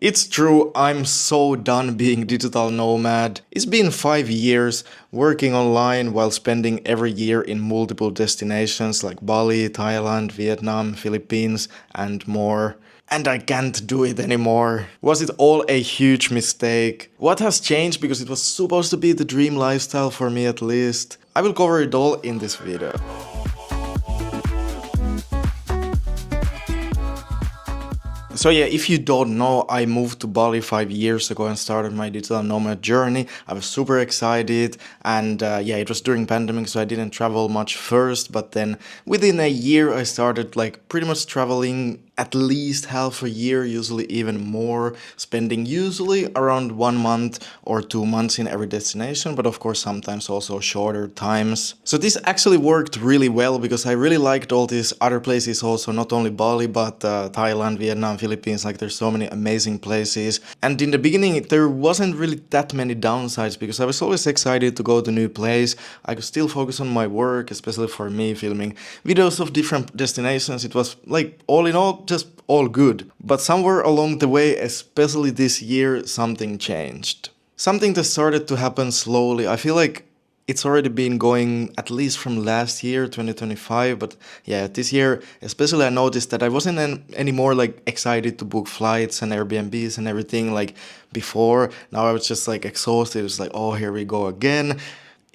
It's true, I'm so done being digital nomad. It's been 5 years working online while spending every year in multiple destinations like Bali, Thailand, Vietnam, Philippines, and more. And I can't do it anymore. Was it all a huge mistake? What has changed because it was supposed to be the dream lifestyle for me at least? I will cover it all in this video. So yeah, if you don't know, I moved to Bali 5 years ago and started my digital nomad journey. I was super excited and yeah, it was during pandemic, so I didn't travel much first, but then within a year I started like pretty much traveling at least half a year, usually even more, spending usually around 1 month or 2 months in every destination, but of course sometimes also shorter times. So this actually worked really well because I really liked all these other places also, not only Bali, but Thailand, Vietnam, Philippines, like there's so many amazing places. And in the beginning, there wasn't really that many downsides because I was always excited to go to a new place. I could still focus on my work, especially for me, filming videos of different destinations. It was like all in all, just all good. But somewhere along the way, especially this year, something changed. Something that started to happen slowly. I feel like it's already been going at least from last year, 2025, but yeah, this year especially I noticed that I wasn't anymore like excited to book flights and Airbnbs and everything like before. Now I was just like exhausted. It was like, oh, here we go again.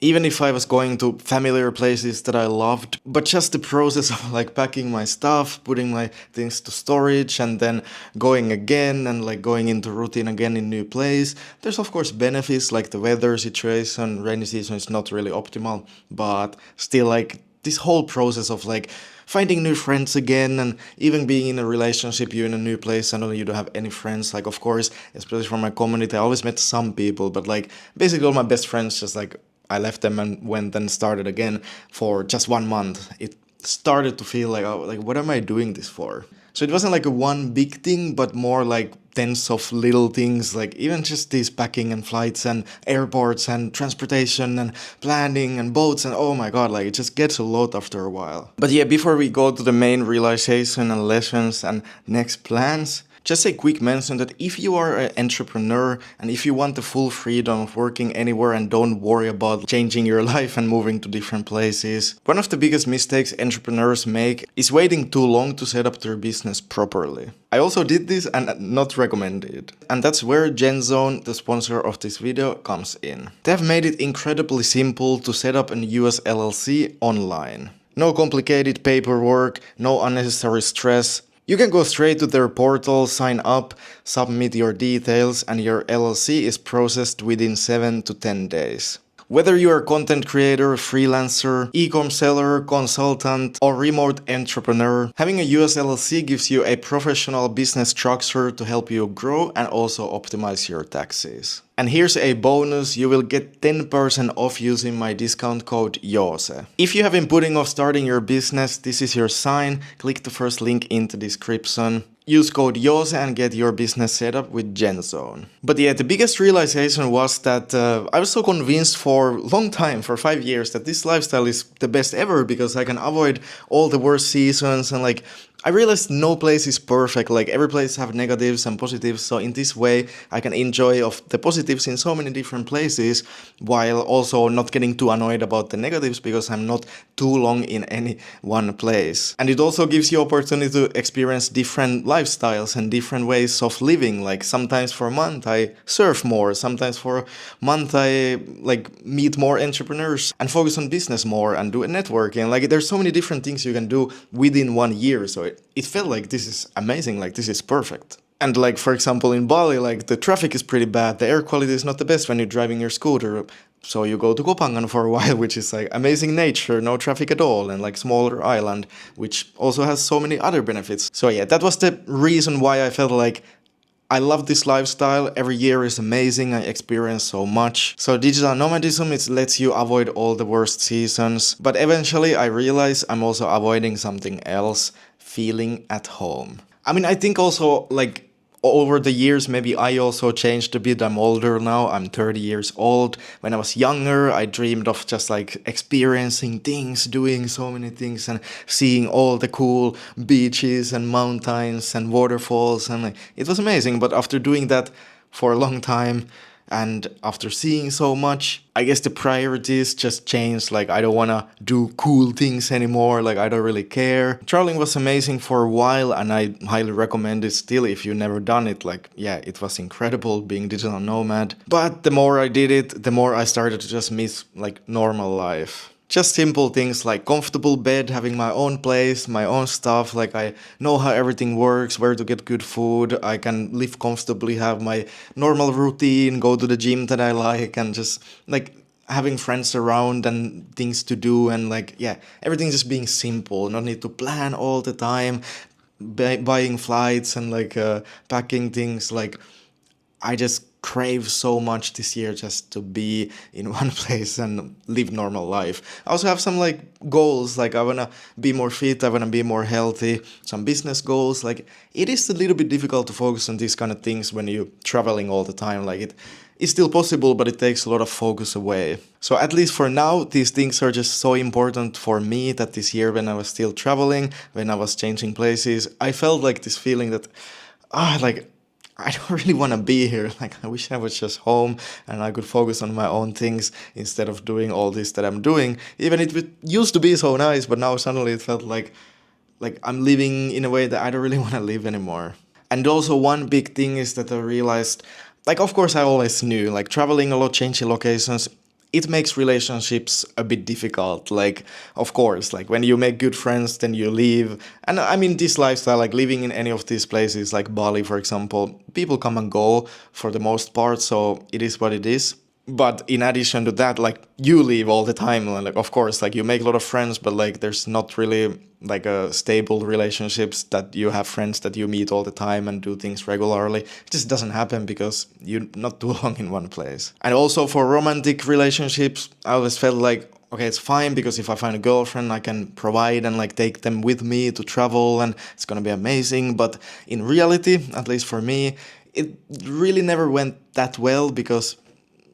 Even if I was going to familiar places that I loved, but just the process of like packing my stuff, putting my things to storage and then going again and like going into routine again in new place. There's of course benefits like the weather situation, rainy season is not really optimal, but still like this whole process of like finding new friends again and even being in a relationship, you're in a new place, suddenly you don't have any friends. Like of course, especially from my community, I always met some people, but like basically all my best friends just like I left them and went and started again for just 1 month. It started to feel like, oh, like what am I doing this for? So it wasn't like a one big thing, but more like tens of little things, like even just these packing and flights and airports and transportation and planning and boats and oh my god, like it just gets a lot after a while. But yeah, before we go to the main realization and lessons and next plans, just a quick mention that if you are an entrepreneur and if you want the full freedom of working anywhere and don't worry about changing your life and moving to different places, one of the biggest mistakes entrepreneurs make is waiting too long to set up their business properly. I also did this and not recommended. And that's where GenZone, the sponsor of this video, comes in. They have made it incredibly simple to set up an US LLC online. No complicated paperwork, no unnecessary stress. You can go straight to their portal, sign up, submit your details, and your LLC is processed within 7 to 10 days. Whether you are a content creator, freelancer, e-com seller, consultant, or remote entrepreneur, having a US LLC gives you a professional business structure to help you grow and also optimize your taxes. And here's a bonus, you will get 10% off using my discount code YOSE. If you have been putting off starting your business, this is your sign. Click the first link in the description. Use code YOSE and get your business set up with GenZone. But yeah, the biggest realization was that I was so convinced for a long time, for 5 years, that this lifestyle is the best ever because I can avoid all the worst seasons and like I realized no place is perfect, like every place have negatives and positives, so in this way I can enjoy of the positives in so many different places while also not getting too annoyed about the negatives because I'm not too long in any one place. And it also gives you opportunity to experience different lifestyles and different ways of living, like sometimes for a month I surf more, sometimes for a month I like meet more entrepreneurs and focus on business more and do networking. Like there's so many different things you can do within 1 year, so it felt like this is amazing, like this is perfect. And like for example in Bali, like the traffic is pretty bad, the air quality is not the best when you're driving your scooter, so you go to Kopangan for a while, which is like amazing nature, no traffic at all, and like smaller island, which also has so many other benefits. So yeah, that was the reason why I felt like I love this lifestyle, every year is amazing, I experience so much. So digital nomadism, it lets you avoid all the worst seasons, but eventually I realize I'm also avoiding something else, feeling at home. I mean, I think also like over the years, maybe I also changed a bit. I'm older now. I'm 30 years old. When I was younger, I dreamed of just like experiencing things, doing so many things, and seeing all the cool beaches and mountains and waterfalls. And like, it was amazing. But after doing that for a long time, and after seeing so much, I guess the priorities just changed. Like, I don't want to do cool things anymore. Like, I don't really care. Traveling was amazing for a while, and I highly recommend it still if you've never done it. Like, yeah, it was incredible being digital nomad. But the more I did it, the more I started to just miss like normal life. Just simple things like comfortable bed, having my own place, my own stuff. Like, I know how everything works, where to get good food. I can live comfortably, have my normal routine, go to the gym that I like, and just like having friends around and things to do. And like, yeah, everything just being simple. Not need to plan all the time, buying flights and like packing things. Like, I just crave so much this year just to be in one place and live normal life. I also have some like goals, like I wanna be more fit, I wanna be more healthy, some business goals. Like, it is a little bit difficult to focus on these kind of things when you're traveling all the time. Like, it is still possible, but it takes a lot of focus away. So at least for now, these things are just so important for me that this year when I was still traveling, when I was changing places, I felt like this feeling that like I don't really want to be here. Like, I wish I was just home and I could focus on my own things instead of doing all this that I'm doing. Even if it used to be so nice, but now suddenly it felt like I'm living in a way that I don't really want to live anymore. And also one big thing is that I realized, like, of course I always knew, like traveling a lot, changing locations, it makes relationships a bit difficult. Like, of course, like when you make good friends, then you leave. And I mean, this lifestyle, like living in any of these places, like Bali, for example, people come and go for the most part. So it is what it is. But in addition to that, like you leave all the time. And like, of course, like you make a lot of friends, but like there's not really like a stable relationships that you have friends that you meet all the time and do things regularly. It just doesn't happen because you're not too long in one place. And also for romantic relationships, I always felt like, okay, it's fine because if I find a girlfriend, I can provide and like take them with me to travel and it's gonna be amazing. But in reality, at least for me, it really never went that well because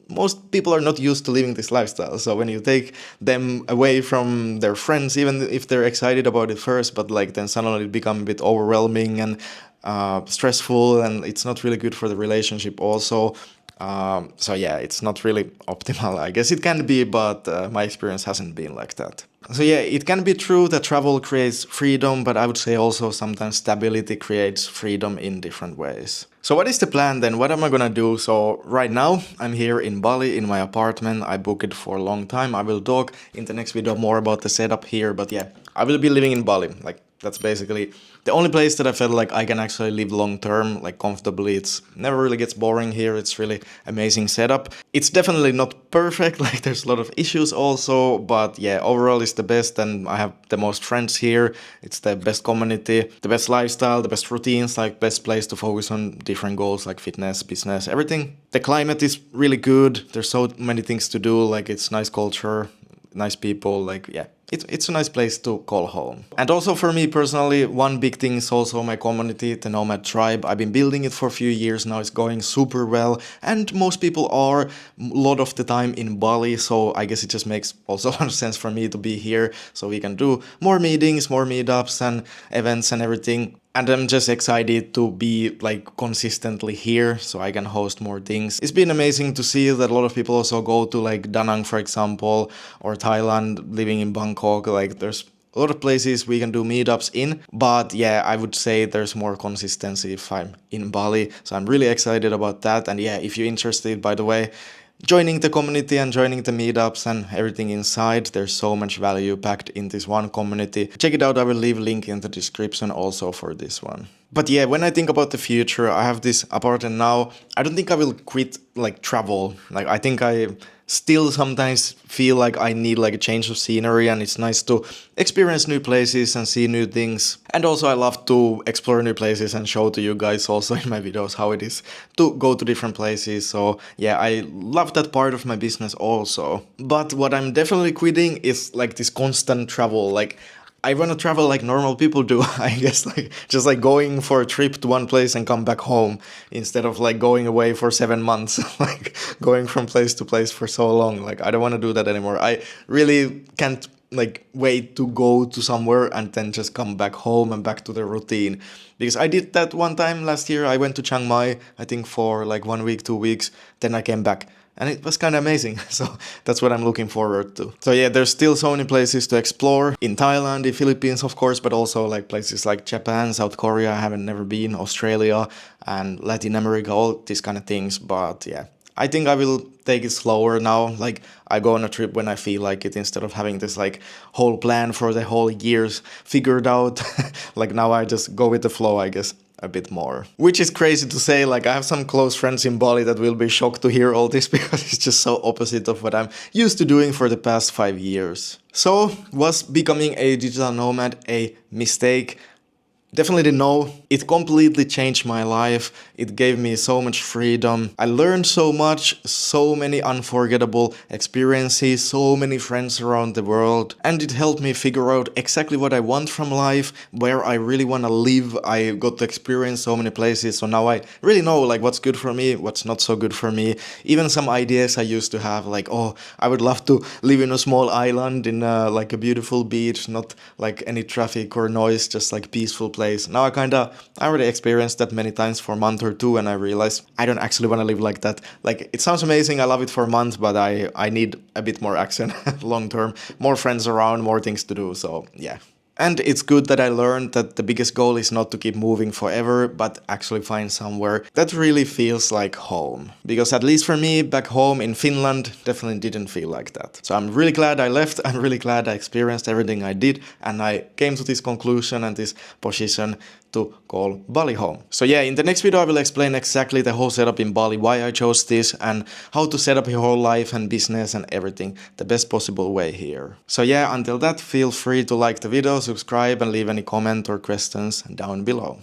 most people are not used to living this lifestyle. So when you take them away from their friends, even if they're excited about it first, but like then suddenly it becomes a bit overwhelming and stressful, and it's not really good for the relationship also. So yeah, it's not really optimal. I guess it can be, but my experience hasn't been like that. So yeah, it can be true that travel creates freedom, but I would say also sometimes stability creates freedom in different ways. So what is the plan then? What am I gonna do? So right now I'm here in Bali in my apartment. I booked it for a long time. I will talk in the next video more about the setup here, but yeah, I will be living in Bali. Like, that's basically the only place that I felt like I can actually live long term, like comfortably. It's never really gets boring here. It's really amazing setup. It's definitely not perfect, like there's a lot of issues also, but yeah, overall it's the best and I have the most friends here. It's the best community, the best lifestyle, the best routines, like best place to focus on different goals like fitness, business, everything. The climate is really good. There's so many things to do, like it's nice culture, nice people, like yeah. It's a nice place to call home. And also for me personally, one big thing is also my community, the Nomad tribe. I've been building it for a few years now. It's going super well. And most people are a lot of the time in Bali. So I guess it just makes also a lot of sense for me to be here. So we can do more meetings, more meetups and events and everything. And I'm just excited to be like consistently here so I can host more things. It's been amazing to see that a lot of people also go to like Da Nang, for example, or Thailand, living in Bangkok. Like there's a lot of places we can do meetups in. But yeah, I would say there's more consistency if I'm in Bali. So I'm really excited about that. And yeah, if you're interested, by the way, joining the community and joining the meetups and everything inside. There's so much value packed in this one community. Check it out. I will leave a link in the description also for this one. But yeah, when I think about the future, I have this apartment now. I don't think I will quit like travel. Like I think I still sometimes feel like I need like a change of scenery and it's nice to experience new places and see new things. And also I love to explore new places and show to you guys also in my videos how it is to go to different places. So yeah, I love that part of my business also. But what I'm definitely quitting is like this constant travel. Like I want to travel like normal people do, I guess, like just like going for a trip to one place and come back home instead of like going away for 7 months, like going from place to place for so long. Like I don't want to do that anymore. I really can't like wait to go to somewhere and then just come back home and back to the routine. Because I did that one time last year. I went to Chiang Mai, I think for like 1 week, 2 weeks, then I came back. And it was kind of amazing. So that's what I'm looking forward to. So yeah, there's still so many places to explore in Thailand, the Philippines, of course, but also like places like Japan, South Korea. I haven't never been, Australia and Latin America, all these kind of things. But yeah, I think I will take it slower now. Like I go on a trip when I feel like it instead of having this like whole plan for the whole years figured out. Like now I just go with the flow, I guess, a bit more. Which is crazy to say, like I have some close friends in Bali that will be shocked to hear all this because it's just so opposite of what I'm used to doing for the past 5 years. So, was becoming a digital nomad a mistake? Definitely no. It completely changed my life. It gave me so much freedom. I learned so much, so many unforgettable experiences, so many friends around the world, and it helped me figure out exactly what I want from life, where I really want to live. I got to experience so many places, so now I really know like what's good for me, what's not so good for me. Even some ideas I used to have, like, oh, I would love to live in a small island in like a beautiful beach, not like any traffic or noise, just like peaceful place. Now I already experienced that many times for a month or two, and I realized I don't actually want to live like that. Like it sounds amazing, I love it for a month, but I need a bit more action long term, more friends around, more things to do. So yeah. And it's good that I learned that the biggest goal is not to keep moving forever, but actually find somewhere that really feels like home. Because at least for me, back home in Finland, definitely didn't feel like that. So I'm really glad I left, I'm really glad I experienced everything I did, and I came to this conclusion and this position to call Bali home. So yeah, in the next video I will explain exactly the whole setup in Bali, why I chose this, and how to set up your whole life and business and everything the best possible way here. So yeah, until that, feel free to like the video, subscribe, and leave any comment or questions down below.